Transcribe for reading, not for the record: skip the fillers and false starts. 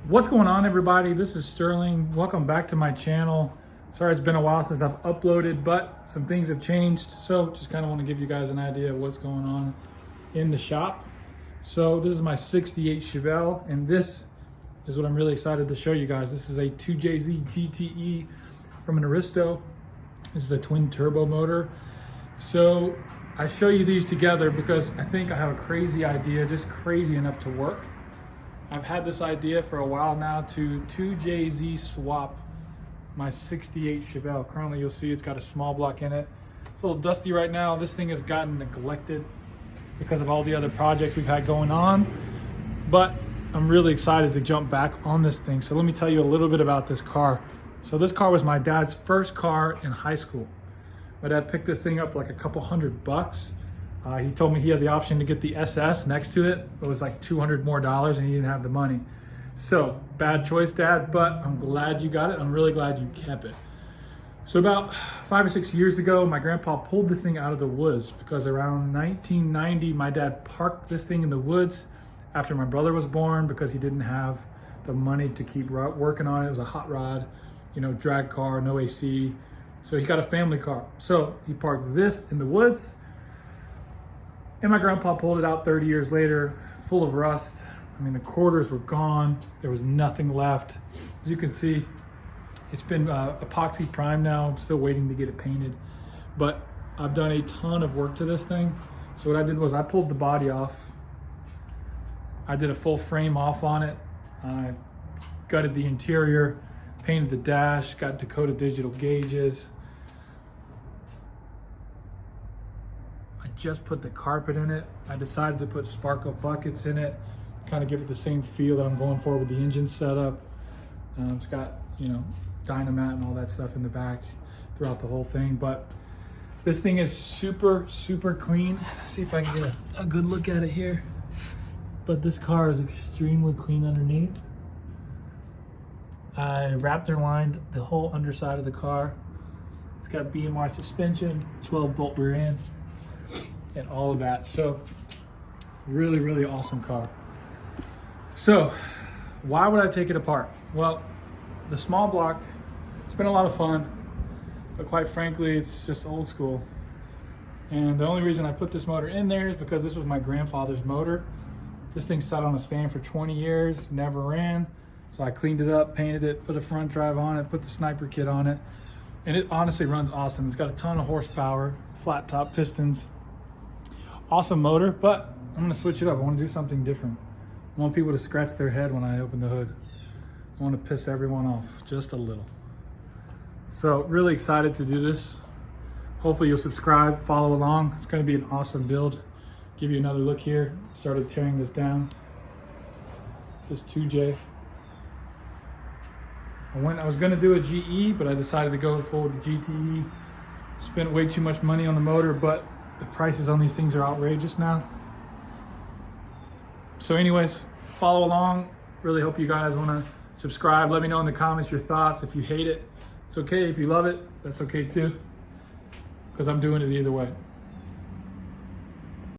What's going on, everybody? This is Sterling. Welcome back to my channel. Sorry it's been a while since I've uploaded, but some things have changed. So just kind of want to give you guys an idea of what's going on in the shop. So this is my 68 Chevelle, and this is what I'm really excited to show you guys. This is a 2JZ GTE from an Aristo. This is a twin turbo motor. So I show you these together because I think I have a crazy idea, just crazy enough to work. I've had this idea for a while now to 2JZ swap my 68 Chevelle. Currently you'll see it's got a small block in it. It's a little dusty right now. This thing has gotten neglected because of all the other projects we've had going on. But I'm really excited to jump back on this thing. So let me tell you a little bit about this car. So this car was my dad's first car in high school. My dad picked this thing up for like a couple $100. He told me he had the option to get the SS next to it. It was like $200 more and he didn't have the money. So bad choice, Dad, but I'm glad you got it. I'm really glad you kept it. So about 5 or 6 years ago, my grandpa pulled this thing out of the woods because around 1990, my dad parked this thing in the woods after my brother was born because he didn't have the money to keep working on it. It was a hot rod, drag car, no AC. So he got a family car. So he parked this in the woods. And my grandpa pulled it out 30 years later, full of rust. I mean, the quarters were gone. There was nothing left. As you can see, it's been epoxy primed now. I'm still waiting to get it painted. But I've done a ton of work to this thing. So what I did was I pulled the body off. I did a full frame off on it. I gutted the interior, painted the dash, got Dakota digital gauges. Just put the carpet in it. I decided to put sparkle buckets in it, kind of give it the same feel that I'm going for with the engine setup. It's got, Dynamat and all that stuff in the back throughout the whole thing. But this thing is super, super clean. See if I can get a good look at it here. But this car is extremely clean underneath. I Raptor lined the whole underside of the car. It's got BMR suspension, 12 bolt rear end, and all of that. So really, really awesome car. So why would I take it apart? Well, the small block, it's been a lot of fun, but quite frankly, it's just old school. And the only reason I put this motor in there is because this was my grandfather's motor. This thing sat on a stand for 20 years, never ran. So I cleaned it up, painted it, put a front drive on it, put the sniper kit on it. And it honestly runs awesome. It's got a ton of horsepower, flat top pistons. Awesome motor, but I'm gonna switch it up. I wanna do something different. I want people to scratch their head when I open the hood. I wanna piss everyone off just a little. So really excited to do this. Hopefully you'll subscribe, follow along. It's gonna be an awesome build. Give you another look here. Started tearing this down. This 2J. I was gonna do a GE, but I decided to go full with the GTE. Spent way too much money on the motor, but the prices on these things are outrageous now. So anyways, follow along. Really hope you guys wanna subscribe. Let me know in the comments your thoughts. If you hate it, it's okay. If you love it, that's okay too, because I'm doing it either way.